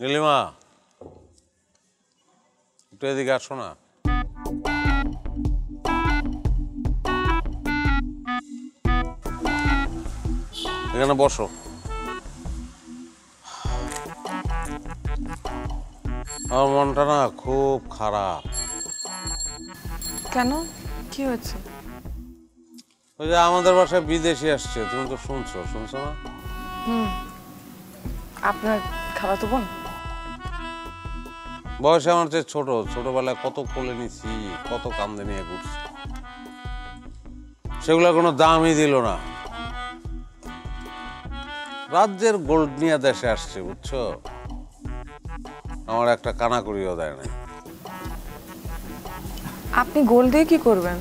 নীলিমা, একটু এদিকে আসো না। এখানে বসো। আমার মনটা না খুব খারাপ। কেন, কি হয়েছে? ওই যে আমাদের বাসায় বিদেশি আসছে, তুমি তো শুনছো না? আপনার খালাতো বোন? বয়সে আমার চেয়ে ছোট, ছোটবেলায় কত কোলে নিছি, কত কান্দে নিয়ে ঘুরছি, সেগুলো কোনো দামই দিল না। রাজ্যের গোল্ড নিয়ে দেশে আসছে, বুঝছো? আমার একটা কানাকড়িও দেয় নাই। আপনি গোল্ড দিয়ে কি করবেন?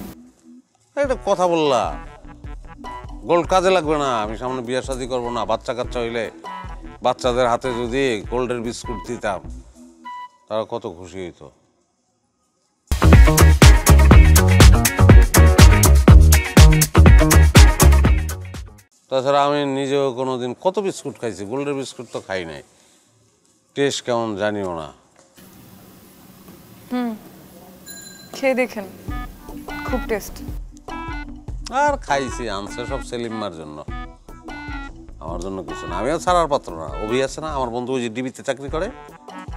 একটা কথা বললা, গোল্ড কাজে লাগবে না। আমি সামনে বিয়ে শাদী করবো না, বাচ্চা কাচ্চা হইলে বাচ্চাদের হাতে যদি গোল্ডের বিস্কুট দিতাম, তারা কত খুশি হইতো। তাছাড়া আমি নিজেও কোনোদিন কত বিস্কুট খাইছি, গোল্ডের বিস্কুট তো খাই নাই। টেস্ট কেমন জানিও না। খেয়ে দেখেন, খুব টেস্ট। আর খাইছি, আনছে সব সেলিম্মার জন্য, আমার জন্য কিছু না। আমিও ছাড়ার পাত্র না। অভি আছে না আমার বন্ধু, ওই যে ডিবিতে চাকরি করে,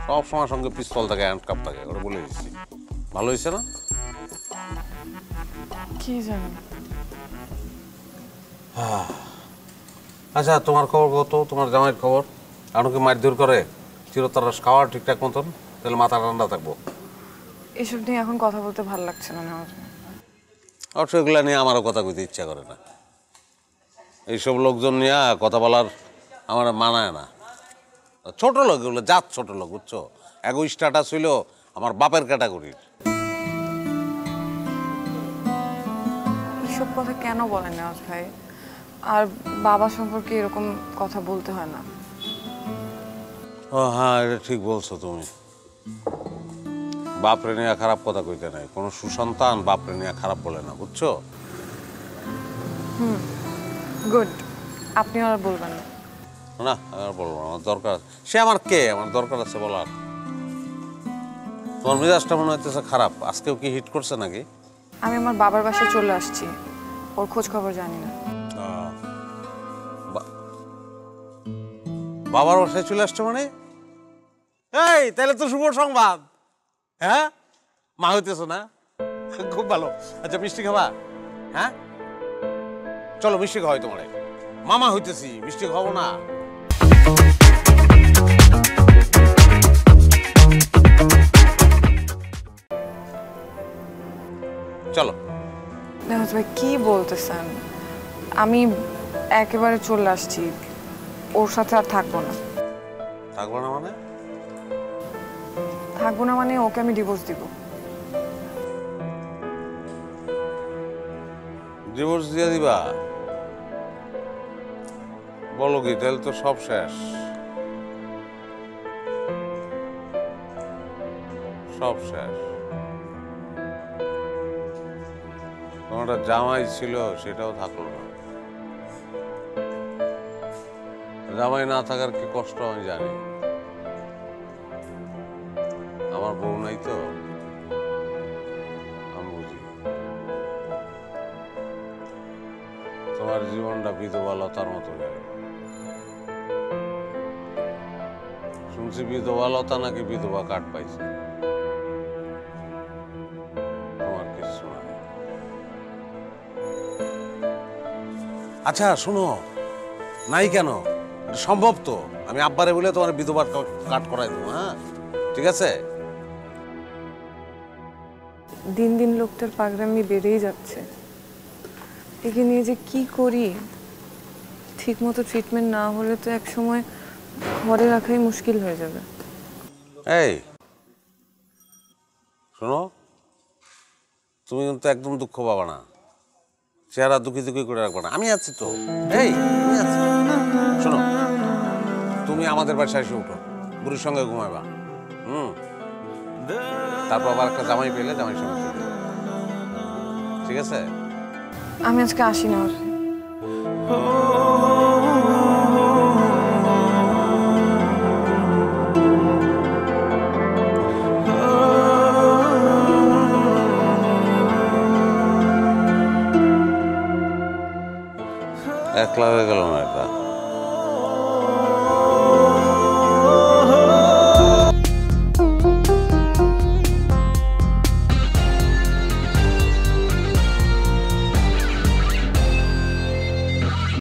সব সময় সঙ্গে পিস্তল থাকে, হ্যান্ডকাপ থাকে, ওরা বলে দিচ্ছি। ভালো হয়েছে না? কি জানেন? আচ্ছা, তোমার খবর কত? তোমার জামাইয়ের খবর? কি মারধর করে? চিরতর রস খাওয়া ঠিকঠাক মতন? তাহলে মাথা ঠান্ডা থাকবো। এসব নিয়ে এখন কথা বলতে ভালো লাগছে না আমার। অবশ্য এগুলা নিয়ে আমারও কথা কইতে ইচ্ছা করে না। এইসব লোকজন নিয়ে কথা বলার আমার মানায় না। ছোট লোক এগুলো, জাত ছোট লোক, বুঝছো? এগো স্ট্যাটাস হইল আমার বাপের ক্যাটাগরির। এসব কথা কেন বলেন নেওয়াজ ভাই? আর বাবা সম্পর্কে এরকম কথা বলতে হয় না। ও হ্যাঁ, এটা ঠিক বলছো তুমি। বাপরে নিয়ে খারাপ কথা কইতে নাই। কোনো সুসন্তান বাপরে নিয়ে খারাপ বলে না, বুঝছো? গুড, আপনি আর বলবেন না। না, আর বলবো না, আমার দরকার আছে। সে আমার কে? আমার দরকার আছে বলার। তোমার মেজাজটা মনে হইতেছে খারাপ। আজকেও কি হিট করছে নাকি? আমি আমার বাবার বাসায় চলে আসছি, ওর খোঁজ খবর জানি না। বাবার বাসায় চলে আসছো মানে? এই তাহলে তো শুভ সংবাদ। হ্যাঁ, মা হইতেছো না? খুব ভালো। আচ্ছা, মিষ্টি খাবা? হ্যাঁ চলো, মিষ্টি খাওয়াই তোমারে। মামা হইতেছি, মিষ্টি খাবো না? চলো। নেওয়াজ ভাই কি বলতেছেন? আমি একেবারে চলে আসছি, ওর সাথে আর থাকবো না। থাকবো না মানে? থাকবো না মানে ওকে আমি ডিভোর্স দিব। ডিভোর্স দিয়ে দিবা? বলো কি, তাহলে তো সব শেষ, সব শেষ। তোমার একটা জামাই ছিল, সেটাও থাকলো না। জামাই না থাকার কি কষ্ট আমি জানি। আমার বউ নাই তো, আমি বুঝি। তোমার জীবনটা বিধবা লতার মতো গেল। শুনছি বিধবা লতা নাকি বিধবা কাঠ পাইছে। তোমার কিছু না। আচ্ছা শোনো, নাই কেন, এটা সম্ভব তো। আমি আব্বারে বলে তোমার বিধবা কাট করাই দেবো। হ্যাঁ ঠিক আছে। দিন দিন লোকটার পাগড়ামি বেড়েই যাচ্ছে। একে নিয়ে যে কি করি, ঠিক মতো ট্রিটমেন্ট না হলে তো এক সময় ঘরে রাখাই মুশকিল হয়ে যাবে। এই শোনো, তুমি কিন্তু একদম দুঃখ পাবা না, চেহারা দুঃখী দুঃখী করে রাখবা না। আমি আছি তো, এই আমি আছি। শোনো, তুমি আমাদের বাসায় এসে উঠো, বুড়ির সঙ্গে ঘুমাইবা। তারপর আবার একটা জামাই পেলে জামাইয়ের সঙ্গে চলে যাবে। ঠিক আছে? আমি আজকে আসি না। একলা হয়ে গেল না এটা।